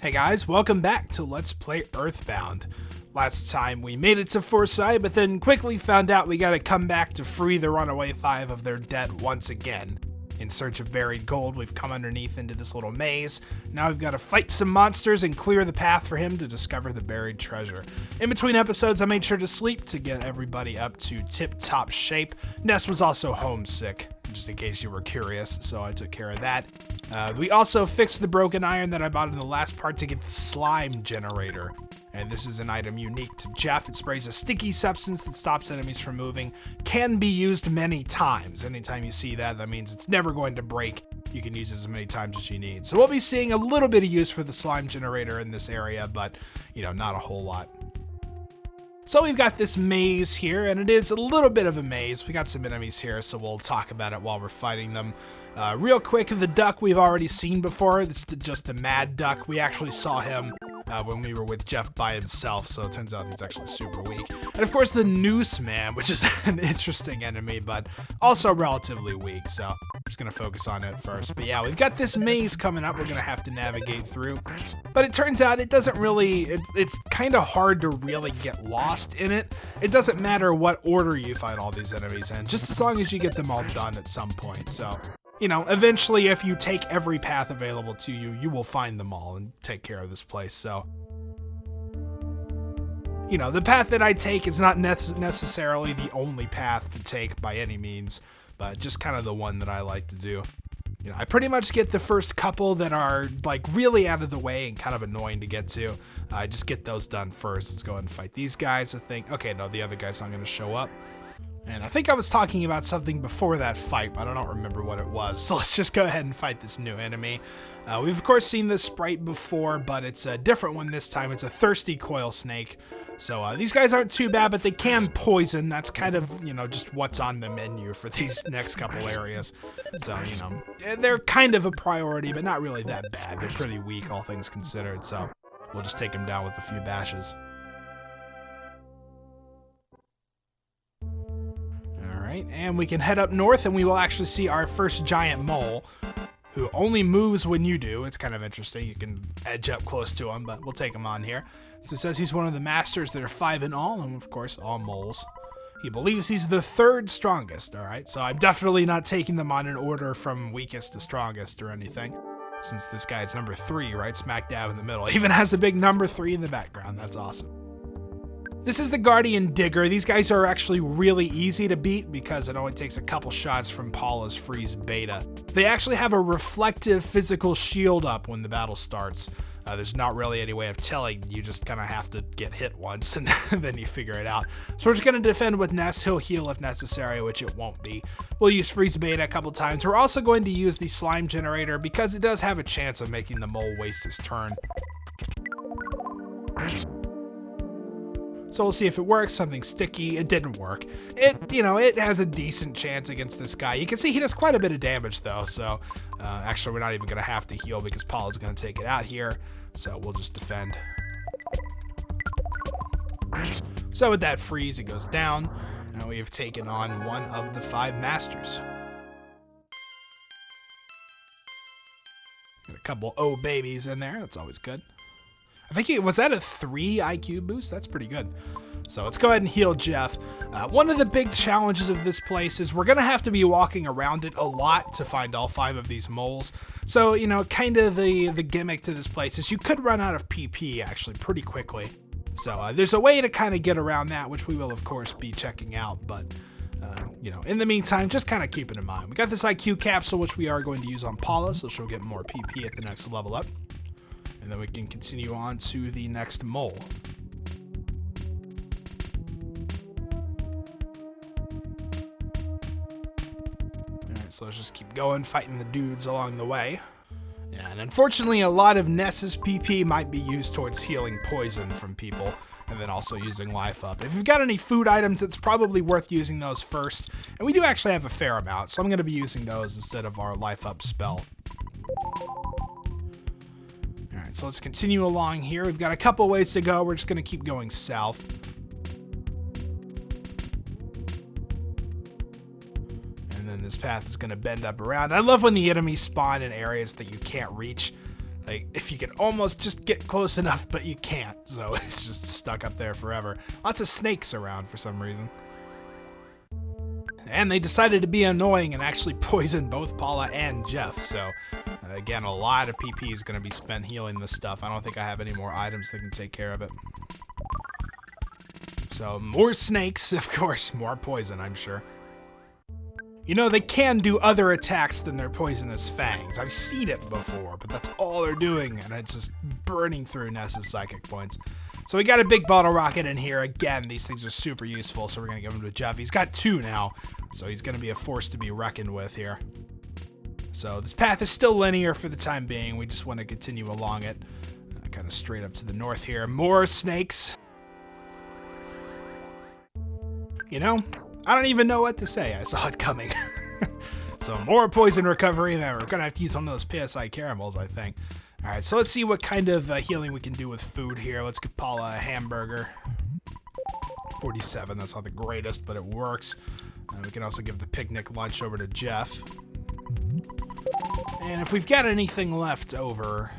Hey guys, welcome back to Let's Play EarthBound. Last time we made it to Forsyth, but then quickly found out we gotta come back to free the Runaway Five of their debt once again. In search of buried gold, we've come underneath into this little maze. Now we've got to fight some monsters and clear the path for him to discover the buried treasure. In between episodes, I made sure to sleep to get everybody up to tip-top shape. Ness was also homesick, just in case you were curious, so I took care of that. We also fixed the broken iron that I bought in the last part to get the slime generator. And this is an item unique to Jeff. It sprays a sticky substance that stops enemies from moving. Can be used many times. Anytime you see that, that means it's never going to break. You can use it as many times as you need. So we'll be seeing a little bit of use for the slime generator in this area, but, not a whole lot. So we've got this maze here, and it is a little bit of a maze. We got some enemies here, so we'll talk about it while we're fighting them. Real quick, the duck we've already seen before. This is just the mad duck. We actually saw him when we were with Jeff by himself, so it turns out he's actually super weak. And of course the Noose Man, which is an interesting enemy, but also relatively weak, so I'm just gonna focus on it first. But yeah, we've got this maze coming up we're gonna have to navigate through. But it turns out it doesn't really, it's kind of hard to really get lost in it. It doesn't matter what order you fight all these enemies in, just as long as you get them all done at some point, so. Eventually, if you take every path available to you, you will find them all and take care of this place, so. The path that I take is not necessarily the only path to take by any means, but just kind of the one that I like to do. I pretty much get the first couple that are, really out of the way and kind of annoying to get to. I just get those done first. Let's go ahead and fight these guys, I think. Okay, no, the other guy's not going to show up. And I think I was talking about something before that fight, but I don't remember what it was. So let's just go ahead and fight this new enemy. We've of course seen this sprite before, but it's a different one this time. It's a thirsty coil snake. So these guys aren't too bad, but they can poison. That's kind of, just what's on the menu for these next couple areas. So, they're kind of a priority, but not really that bad. They're pretty weak, all things considered. So we'll just take them down with a few bashes. And we can head up north and we will actually see our first giant mole, who only moves when you do. It's kind of interesting. You can edge up close to him, but we'll take him on here. So it says he's one of the masters. There are 5 in all, and of course all moles. He believes he's the 3rd strongest, alright? So I'm definitely not taking them on an order from weakest to strongest or anything, since this guy is number 3, right smack dab in the middle. Even has a big number 3 in the background. That's awesome. This is the Guardian Digger. These guys are actually really easy to beat because it only takes a couple shots from Paula's Freeze Beta. They actually have a reflective physical shield up when the battle starts. There's not really any way of telling. You just kind of have to get hit once and then you figure it out. So we're just going to defend with Ness. He'll heal if necessary, which it won't be. We'll use Freeze Beta a couple times. We're also going to use the Slime Generator because it does have a chance of making the mole waste his turn. So we'll see if it works. Something sticky. It didn't work. It has a decent chance against this guy. You can see he does quite a bit of damage though. So actually we're not even going to have to heal because Paula's going to take it out here. So we'll just defend. So with that freeze, it goes down. And we have taken on one of the 5 masters. Got a couple O babies in there. That's always good. I think was that a 3 IQ boost? That's pretty good. So let's go ahead and heal Jeff. One of the big challenges of this place is we're going to have to be walking around it a lot to find all 5 of these moles. So, kind of the gimmick to this place is you could run out of PP actually pretty quickly. So there's a way to kind of get around that, which we will of course be checking out. But, in the meantime, just kind of keep it in mind. We got this IQ capsule, which we are going to use on Paula, so she'll get more PP at the next level up. And then we can continue on to the next mole. Alright, so let's just keep going, fighting the dudes along the way. Yeah, and unfortunately, a lot of Ness's PP might be used towards healing poison from people, and then also using life up. If you've got any food items, it's probably worth using those first. And we do actually have a fair amount, so I'm going to be using those instead of our life up spell. Alright, so let's continue along here. We've got a couple ways to go. We're just going to keep going south. And then this path is going to bend up around. I love when the enemies spawn in areas that you can't reach. Like, if you can almost just get close enough, but you can't. So it's just stuck up there forever. Lots of snakes around for some reason. And they decided to be annoying and actually poison both Paula and Jeff. So, again, a lot of PP is going to be spent healing this stuff. I don't think I have any more items that can take care of it. So, more snakes, of course. More poison, I'm sure. You know, they can do other attacks than their poisonous fangs. I've seen it before, but that's all they're doing, and it's just burning through Ness's psychic points. So we got a big bottle rocket in here. Again, these things are super useful, so we're going to give them to Jeff. He's got 2 now, so he's going to be a force to be reckoned with here. So this path is still linear for the time being. We just want to continue along it, kind of straight up to the north here. More snakes. You know, I don't even know what to say. I saw it coming. So more poison recovery. Then we're going to have to use some of those PSI caramels, I think. All right, so let's see what kind of healing we can do with food here. Let's give Paula a hamburger. 47, that's not the greatest, but it works. We can also give the picnic lunch over to Jeff. And if we've got anything left over,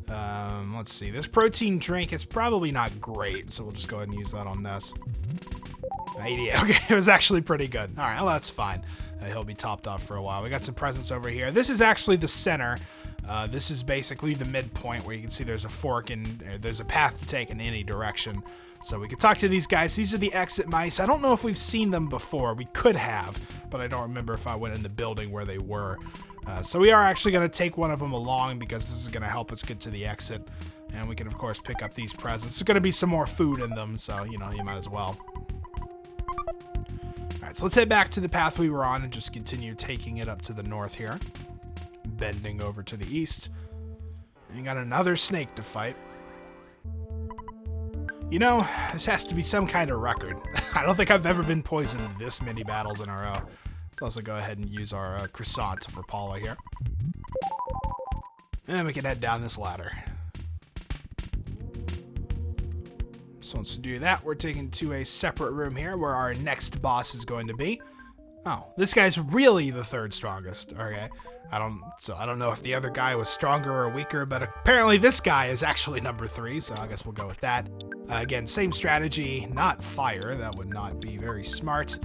let's see. This protein drink is probably not great, so we'll just go ahead and use that on Ness. 80, okay, it was actually pretty good. All right, well, that's fine. He'll be topped off for a while. We got some presents over here. This is actually the center. This is basically the midpoint where you can see there's a fork and there's a path to take in any direction. So we can talk to these guys. These are the exit mice. I don't know if we've seen them before. We could have, but I don't remember if I went in the building where they were. So we are actually going to take one of them along because this is going to help us get to the exit. And we can, of course, pick up these presents. There's going to be some more food in them, so, you know, you might as well. Alright, so let's head back to the path we were on and just continue taking it up to the north here. Bending over to the east. And you got another snake to fight. You know, this has to be some kind of record. I don't think I've ever been poisoned this many battles in a row. Let's also go ahead and use our croissant for Paula here. And we can head down this ladder. So once we do that, we're taken to a separate room here where our next boss is going to be. Oh, this guy's really the 3rd strongest. Okay. I don't know if the other guy was stronger or weaker, but apparently this guy is actually number 3, so I guess we'll go with that. Again, same strategy, not fire. That would not be very smart.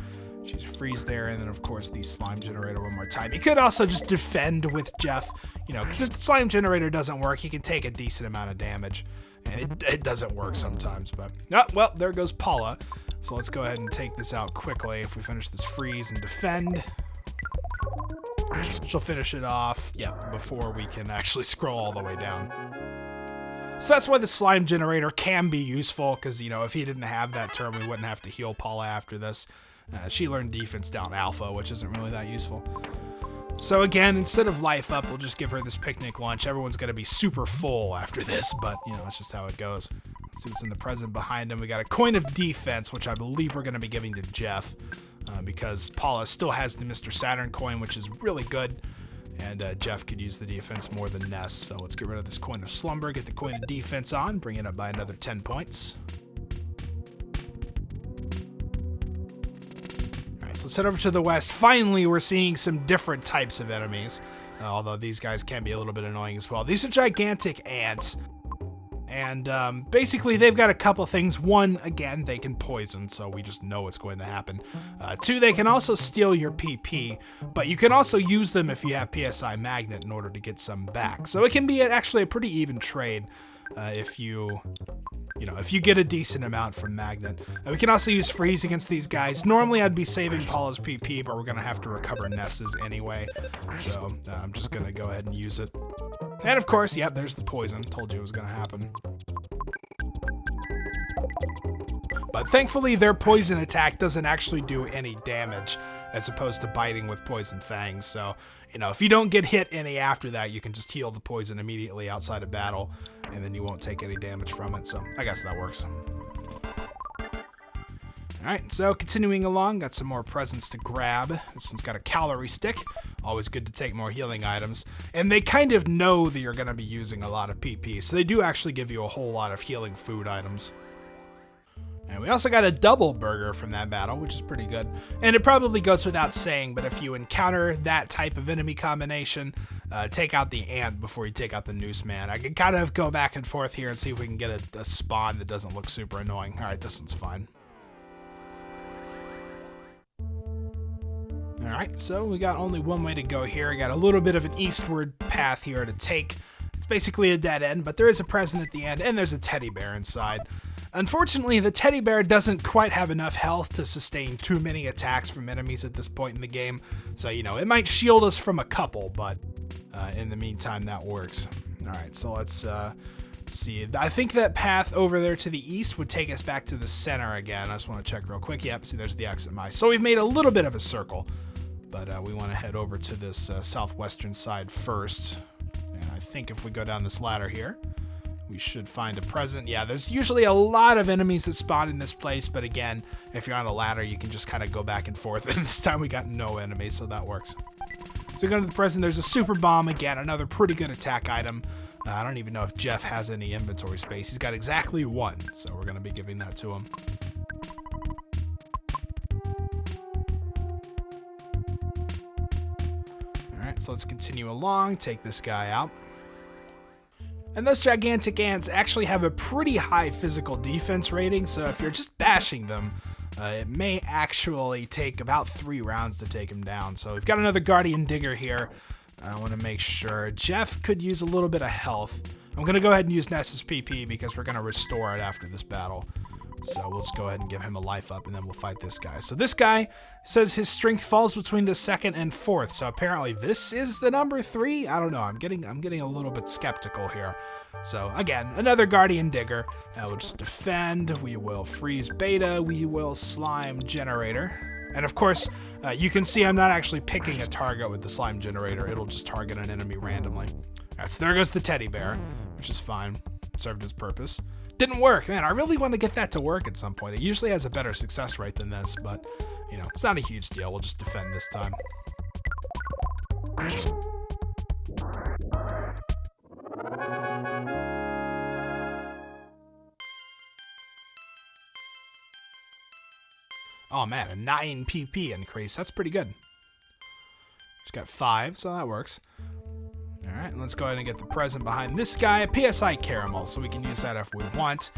Just freeze there, and then of course the slime generator one more time. You could also just defend with Jeff, you know, because if the slime generator doesn't work, he can take a decent amount of damage. And it doesn't work sometimes, but... Oh, well, there goes Paula. So let's go ahead and take this out quickly. If we finish this freeze and defend, she'll finish it off, yeah, before we can actually scroll all the way down. So that's why the slime generator can be useful, because, you know, if he didn't have that turn, we wouldn't have to heal Paula after this. She learned defense down alpha, which isn't really that useful. So again, instead of life up, we'll just give her this picnic lunch. Everyone's going to be super full after this, but, you know, that's just how it goes. Let's see what's in the present behind him. We got a coin of defense, which I believe we're going to be giving to Jeff, because Paula still has the Mr. Saturn coin, which is really good, and Jeff could use the defense more than Ness. So let's get rid of this coin of slumber, get the coin of defense on, bring it up by another 10 points. So let's head over to the west. Finally, we're seeing some different types of enemies, although these guys can be a little bit annoying as well. These are gigantic ants, and basically they've got a couple things. One, again, they can poison, so we just know what's going to happen. 2, they can also steal your PP, but you can also use them if you have PSI Magnet in order to get some back. So it can be actually a pretty even trade if you get a decent amount from Magnet. We can also use freeze against these guys. Normally I'd be saving Paula's PP, but we're going to have to recover Ness's anyway. So I'm just going to go ahead and use it. And of course, yep, there's the poison. Told you it was going to happen. But thankfully their poison attack doesn't actually do any damage as opposed to biting with poison fangs. So, you know, if you don't get hit any after that, you can just heal the poison immediately outside of battle, and then you won't take any damage from it. So I guess that works. Alright, so continuing along, got some more presents to grab. This one's got a calorie stick. Always good to take more healing items. And they kind of know that you're going to be using a lot of PP, so they do actually give you a whole lot of healing food items. And we also got a double burger from that battle, which is pretty good. And it probably goes without saying, but if you encounter that type of enemy combination, take out the ant before you take out the noose man. I can kind of go back and forth here and see if we can get a spawn that doesn't look super annoying. All right, this one's fine. All right, so we got only one way to go here. I got a little bit of an eastward path here to take. It's basically a dead end, but there is a present at the end, and there's a teddy bear inside. Unfortunately, the teddy bear doesn't quite have enough health to sustain too many attacks from enemies at this point in the game. So, you know, it might shield us from a couple, but in the meantime, that works. All right, so let's see. I think that path over there to the east would take us back to the center again. I just want to check real quick. Yep, see, there's the exit mice. So we've made a little bit of a circle, but we want to head over to this southwestern side first. And I think if we go down this ladder here, we should find a present. Yeah, there's usually a lot of enemies that spawn in this place, but again, if you're on a ladder, you can just kind of go back and forth. And this time we got no enemies, so that works. So we go to the present, there's a super bomb again, another pretty good attack item. I don't even know if Jeff has any inventory space. He's got exactly one, so we're gonna be giving that to him. All right, so let's continue along, take this guy out. And those gigantic ants actually have a pretty high physical defense rating, so if you're just bashing them, it may actually take about 3 rounds to take them down. So we've got another Guardian Digger here. I want to make sure. Jeff could use a little bit of health. I'm going to go ahead and use Ness's PP because we're going to restore it after this battle. So we'll just go ahead and give him a life up, and then we'll fight this guy. So this guy says his strength falls between the 2nd and 4th. So apparently this is the number 3. I don't know. I'm getting a little bit skeptical here. So again, another Guardian Digger. We'll just defend. We will freeze beta. We will slime generator. And of course, you can see I'm not actually picking a target with the slime generator. It'll just target an enemy randomly. All right, so there goes the teddy bear, which is fine. Served its purpose. Didn't work. Man, I really want to get that to work at some point. It usually has a better success rate than this, but, you know, it's not a huge deal. We'll just defend this time. Oh man, a 9 PP increase. That's pretty good. Just got 5, so that works. Alright, let's go ahead and get the present behind this guy, a PSI caramel, so we can use that if we want.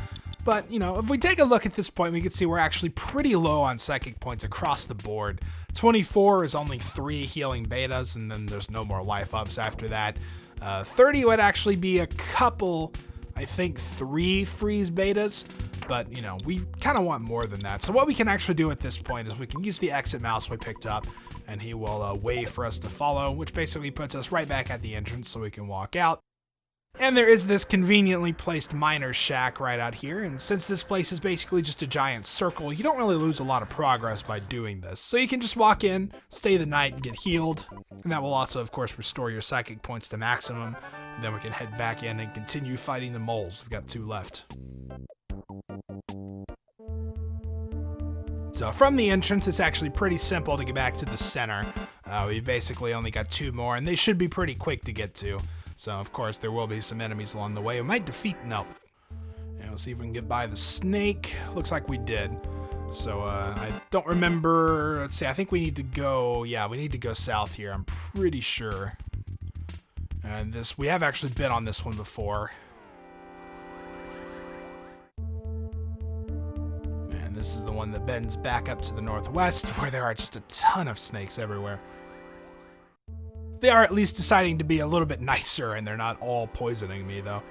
But, you know, if we take a look at this point, we can see we're actually pretty low on psychic points across the board. 24 is only 3 healing betas, and then there's no more life ups after that. 30 would actually be a couple, I think 3 freeze betas. But, you know, we kind of want more than that. So what we can actually do at this point is we can use the exit mouse we picked up, and he will wave for us to follow, which basically puts us right back at the entrance so we can walk out. And there is this conveniently placed miner's shack right out here, and since this place is basically just a giant circle, you don't really lose a lot of progress by doing this. So you can just walk in, stay the night, and get healed, and that will also, of course, restore your psychic points to maximum, and then we can head back in and continue fighting the moles. We've got 2 left. So from the entrance, it's actually pretty simple to get back to the center. We've basically only got 2 more, and they should be pretty quick to get to. So, of course, there will be some enemies along the way. We might defeat... No. And we'll see if we can get by the snake. Looks like we did. So, I don't remember... Let's see, I think we need to go... Yeah, we need to go south here. I'm pretty sure. And this... We have actually been on this one before. And this is the one that bends back up to the northwest, where there are just a ton of snakes everywhere. They are at least deciding to be a little bit nicer, and they're not all poisoning me, though.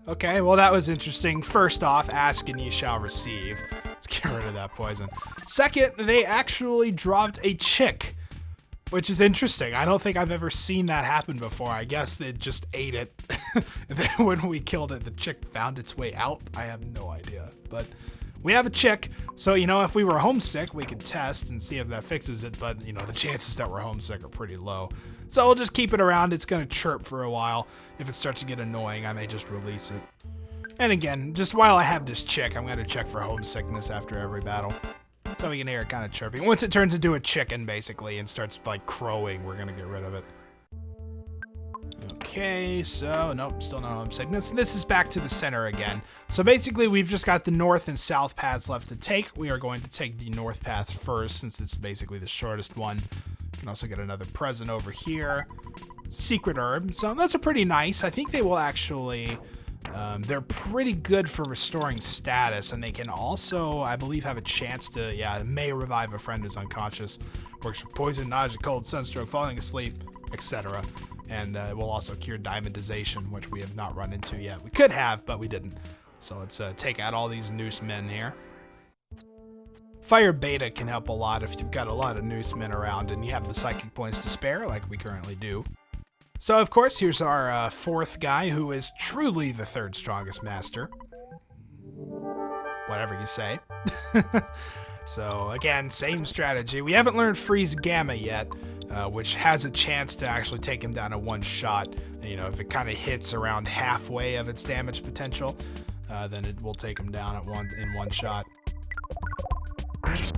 Okay, well that was interesting. First off, ask and ye shall receive. Let's get rid of that poison. Second, they actually dropped a chick, which is interesting. I don't think I've ever seen that happen before. I guess they just ate it. And then when we killed it, the chick found its way out. I have no idea, but... We have a chick, so, you know, if we were homesick, we could test and see if that fixes it, but, you know, the chances that we're homesick are pretty low. So we'll just keep it around. It's going to chirp for a while. If it starts to get annoying, I may just release it. And again, just while I have this chick, I'm going to check for homesickness after every battle. So we can hear it kind of chirping. Once it turns into a chicken, basically, and starts, like, crowing, we're going to get rid of it. Okay, so nope, still no home sickness. This is back to the center again. So basically we've just got the north and south paths left to take. We are going to take the north path first since it's basically the shortest one. You can also get another present over here. Secret herb, so that's a pretty nice. I think they will actually, they're pretty good for restoring status, and they can also, I believe, have a chance to, may revive a friend who's unconscious. Works for poison, nausea, cold, sunstroke, falling asleep, etc. And it will also cure diamondization, which we have not run into yet. We could have, but we didn't. So let's take out all these noose men here. Fire Beta can help a lot if you've got a lot of noose men around and you have the psychic points to spare, like we currently do. So, of course, here's our fourth guy, who is truly the third strongest master. Whatever you say. So, again, same strategy. We haven't learned Freeze Gamma yet, which has a chance to actually take him down in one shot. You know, if it kind of hits around halfway of its damage potential, then it will take him down in one shot. Alright,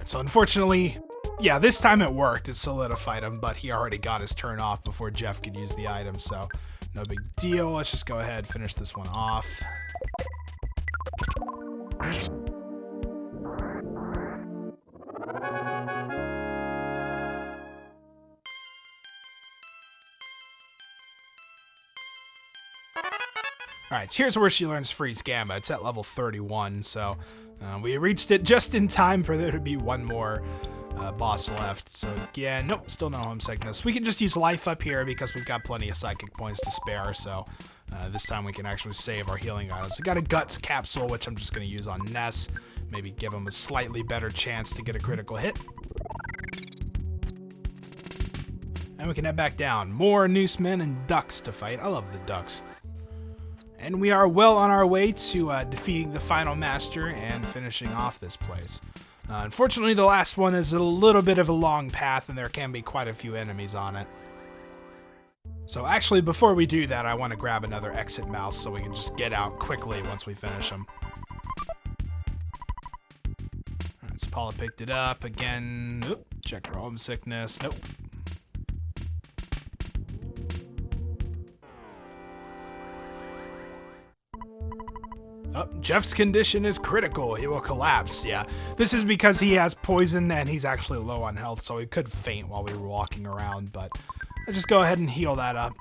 so unfortunately, yeah, this time it worked. It solidified him, but he already got his turn off before Jeff could use the item, so no big deal. Let's just go ahead and finish this one off. Alright, so here's where she learns Freeze Gamma. It's at level 31, so we reached it just in time for there to be one more boss left. So yeah, nope, still no homesickness. We can just use life up here because we've got plenty of psychic points to spare, so this time we can actually save our healing items. We got a Guts capsule, which I'm just going to use on Ness. Maybe give him a slightly better chance to get a critical hit. And we can head back down. More noose men and ducks to fight. I love the ducks. And we are well on our way to defeating the final master and finishing off this place. Unfortunately, the last one is a little bit of a long path, and there can be quite a few enemies on it. So actually, before we do that, I want to grab another exit mouse so we can just get out quickly once we finish them. Alright, so Paula picked it up again. Oop, check for homesickness. Nope. Oh, Jeff's condition is critical. He will collapse. Yeah, this is because he has poison and he's actually low on health, so he could faint while we were walking around, but I'll just go ahead and heal that up.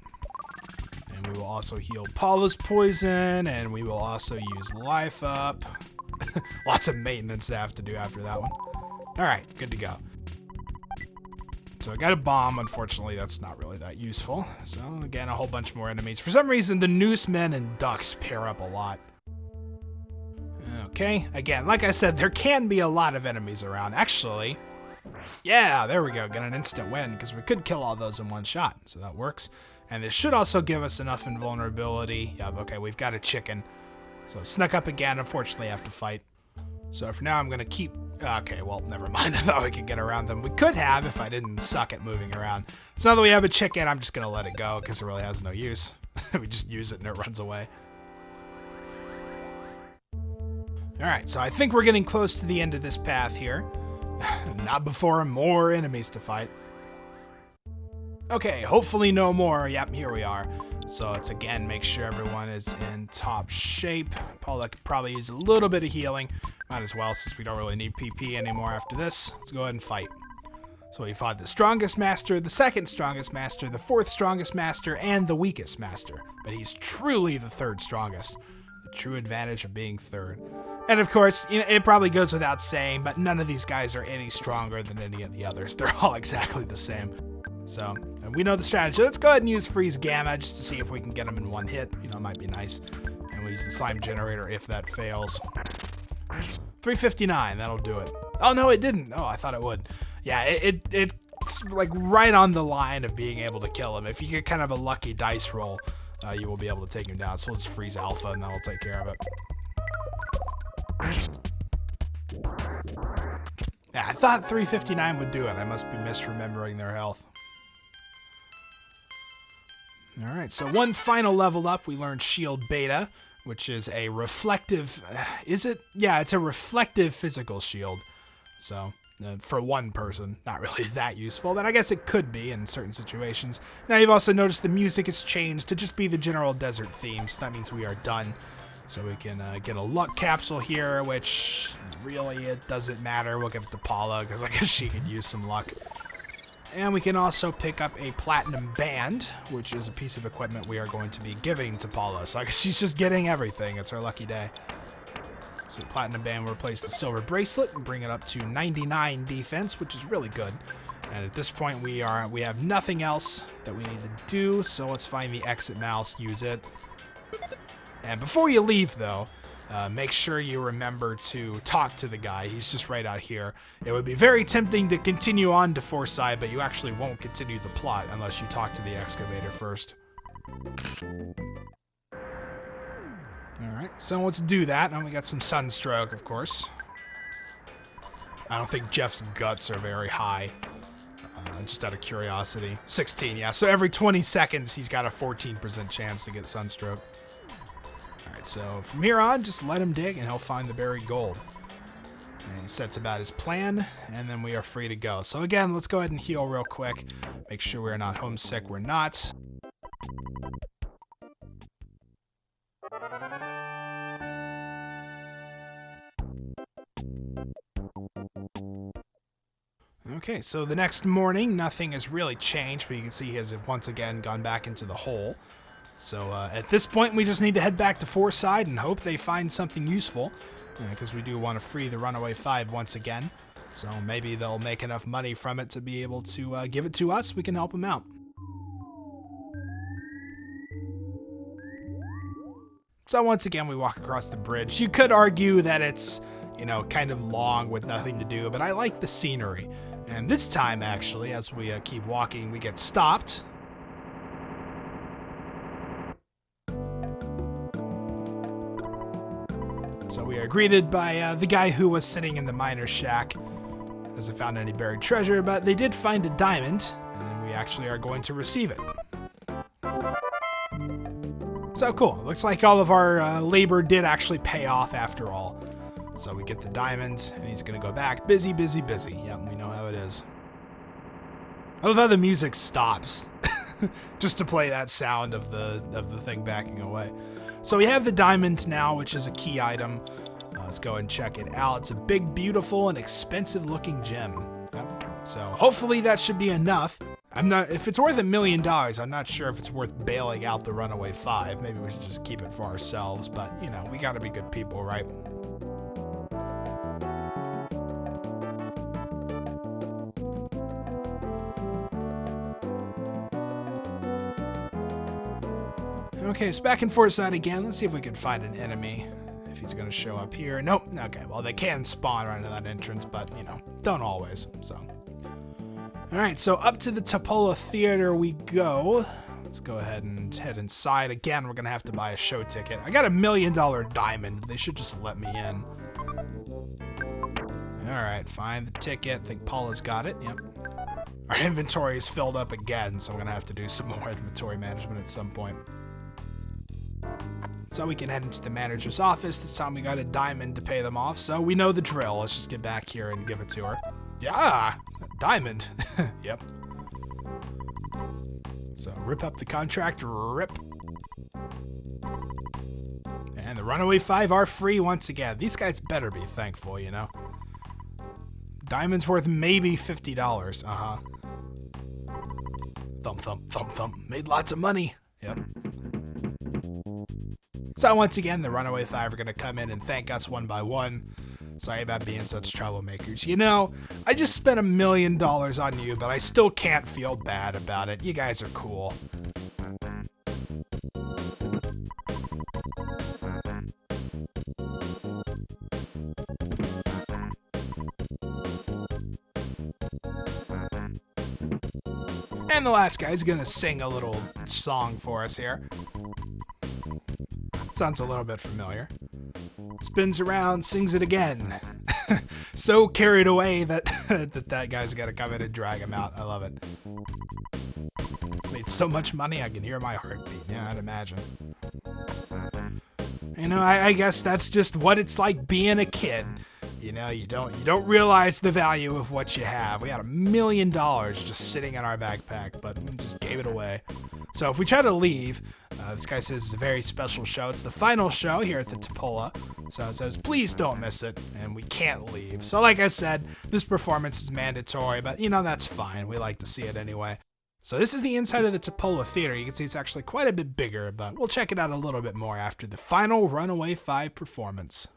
And we will also heal Paula's poison, and we will also use life up. Lots of maintenance to have to do after that one. Alright, good to go. So I got a bomb. Unfortunately, that's not really that useful. So again, a whole bunch more enemies. For some reason, the noose men and ducks pair up a lot. Okay, again, like I said, there can be a lot of enemies around. Actually, yeah, there we go. Get an instant win, because we could kill all those in one shot, so that works. And this should also give us enough invulnerability. Yeah, okay, we've got a chicken. So snuck up again, unfortunately I have to fight. So for now, I'm going to keep... Okay, well, never mind. I thought we could get around them. We could have if I didn't suck at moving around. So now that we have a chicken, I'm just going to let it go, because it really has no use. We just use it and it runs away. Alright, so I think we're getting close to the end of this path here. Not before more enemies to fight. Okay, hopefully no more. Yep, here we are. So let's again make sure everyone is in top shape. Paula could probably use a little bit of healing. Might as well, since we don't really need PP anymore after this. Let's go ahead and fight. So we fought the strongest master, the second strongest master, the fourth strongest master, and the weakest master. But he's truly the third strongest. The true advantage of being third. And of course, you know, it probably goes without saying, but none of these guys are any stronger than any of the others. They're all exactly the same. So, we know the strategy. Let's go ahead and use Freeze Gamma just to see if we can get them in one hit. You know, it might be nice. And we'll use the slime generator if that fails. 359, that'll do it. Oh, no, it didn't. Oh, I thought it would. Yeah, it's like right on the line of being able to kill him. If you get kind of a lucky dice roll, you will be able to take him down. So let's freeze Alpha and that'll take care of it. Yeah, I thought 359 would do it. I must be misremembering their health. Alright, so one final level up, we learned Shield Beta, which is a reflective... is it? Yeah, it's a reflective physical shield. So, for one person, not really that useful, but I guess it could be in certain situations. Now you've also noticed the music has changed to just be the general desert theme, so that means we are done. So we can get a luck capsule here, which really it doesn't matter. We'll give it to Paula because I guess she could use some luck. And we can also pick up a platinum band, which is a piece of equipment we are going to be giving to Paula. So I guess she's just getting everything. It's her lucky day. So the platinum band will replace the silver bracelet and bring it up to 99 defense, which is really good. And at this point, we have nothing else that we need to do. So let's find the exit mouse, use it. And before you leave, though, make sure you remember to talk to the guy. He's just right out here. It would be very tempting to continue on to Forsyth, but you actually won't continue the plot unless you talk to the excavator first. Alright, so let's do that. Now we got some sunstroke, of course. I don't think Jeff's guts are very high. Just out of curiosity. 16, yeah. So every 20 seconds, he's got a 14% chance to get sunstroke. Alright, so from here on, just let him dig and he'll find the buried gold. And he sets about his plan, and then we are free to go. So again, let's go ahead and heal real quick. Make sure we're not homesick. We're not. Okay, so the next morning, nothing has really changed, but you can see he has once again gone back into the hole. So at this point, we just need to head back to Forsyth and hope they find something useful, because we do want to free the Runaway 5 once again. So maybe they'll make enough money from it to be able to give it to us. We can help them out. So once again, we walk across the bridge. You could argue that it's, kind of long with nothing to do, but I like the scenery. And this time, actually, as we keep walking, we get stopped. So we are greeted by the guy who was sitting in the miner's shack. Hasn't found any buried treasure, but they did find a diamond, and then we actually are going to receive it. So cool. Looks like all of our labor did actually pay off after all. So we get the diamond, and he's going to go back. Busy, busy, busy. Yep, we know how it is. I love how the music stops just to play that sound of the thing backing away. So we have the diamond now, which is a key item. Let's go and check it out. It's a big, beautiful, and expensive-looking gem. Yep. So hopefully that should be enough. If it's worth $1 million, I'm not sure if it's worth bailing out the Runaway 5. Maybe we should just keep it for ourselves, but, we gotta be good people, right? Okay, so back in Forsyth again. Let's see if we can find an enemy. If he's gonna show up here. Nope. Okay, well, they can spawn right into that entrance, but, don't always, so. Alright, so up to the Topola Theater we go. Let's go ahead and head inside. Again, we're gonna have to buy a show ticket. I got $1 million diamond. They should just let me in. Alright, find the ticket. I think Paula's got it. Yep. Our inventory is filled up again, so I'm gonna have to do some more inventory management at some point. So we can head into the manager's office. This time we got a diamond to pay them off, so we know the drill. Let's just get back here and give it to her. Yeah, diamond. Yep. So rip up the contract, rip. And the Runaway 5 are free once again. These guys better be thankful, Diamond's worth maybe $50. Uh-huh. Thump, thump, thump, thump. Made lots of money. Yep. So once again, the Runaway 5 are going to come in and thank us one by one. Sorry about being such troublemakers. I just spent $1 million on you, but I still can't feel bad about it. You guys are cool. And the last guy's going to sing a little song for us here. Sounds a little bit familiar. Spins around, sings it again. So carried away that that guy's got to come in and drag him out. I love it. Made so much money I can hear my heartbeat. Yeah, I'd imagine. I guess that's just what it's like being a kid. You know, you don't realize the value of what you have. We had $1 million just sitting in our backpack, but we just gave it away. So if we try to leave, this guy says it's a very special show. It's the final show here at the Tupola. So it says, please don't miss it, and we can't leave. So like I said, this performance is mandatory, but you know, that's fine. We like to see it anyway. So this is the inside of the Tupola Theater. You can see it's actually quite a bit bigger, but we'll check it out a little bit more after the final Runaway 5 performance.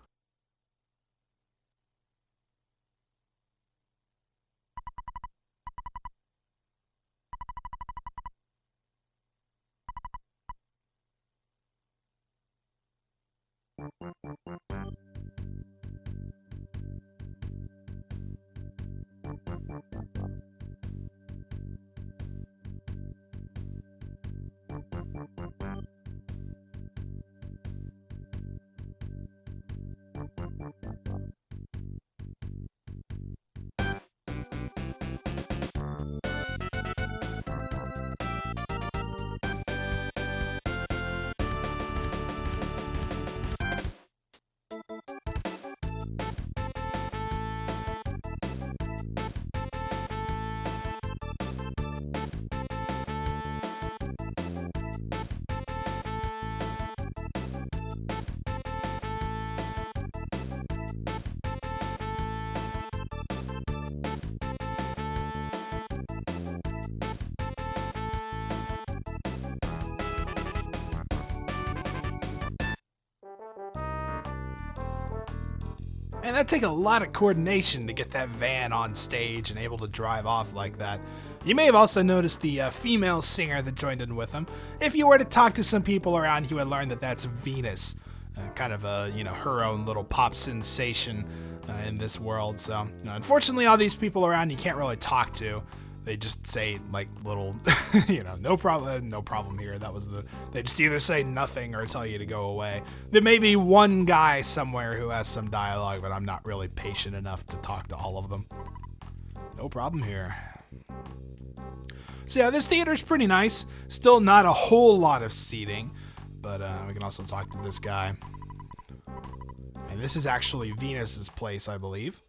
Man, that'd take a lot of coordination to get that van on stage and able to drive off like that. You may have also noticed the female singer that joined in with them. If you were to talk to some people around, you would learn that that's Venus. Kind of a, her own little pop sensation in this world. So, unfortunately, all these people around you can't really talk to. They just say like little, no problem here. They just either say nothing or tell you to go away. There may be one guy somewhere who has some dialogue, but I'm not really patient enough to talk to all of them. No problem here. So yeah, this theater's pretty nice. Still not a whole lot of seating, but we can also talk to this guy. And this is actually Venus's place, I believe.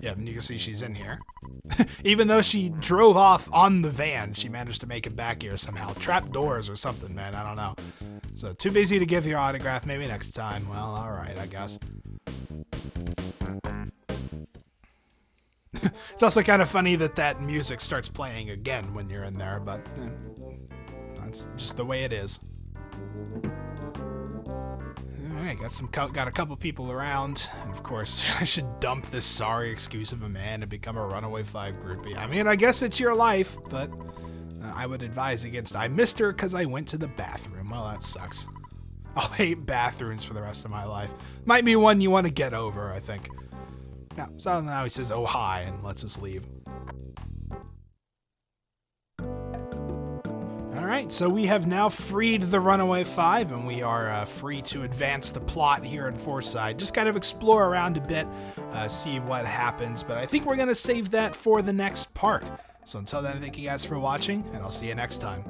Yeah, and you can see she's in here. Even though she drove off on the van, she managed to make it back here somehow. Trap doors or something, man, I don't know. So, too busy to give your autograph, maybe next time. Well, alright, I guess. It's also kind of funny that music starts playing again when you're in there, but that's just the way it is. Alright, got a couple people around, and of course, I should dump this sorry excuse of a man and become a Runaway 5 groupie. I mean, I guess it's your life, but I would advise against. I missed her because I went to the bathroom. Well, that sucks. I'll hate bathrooms for the rest of my life. Might be one you want to get over, I think. Yeah, so now he says, oh hi, and lets us leave. Alright, so we have now freed the Runaway 5, and we are free to advance the plot here in Forsyth. Just kind of explore around a bit, see what happens, but I think we're going to save that for the next part. So until then, thank you guys for watching, and I'll see you next time.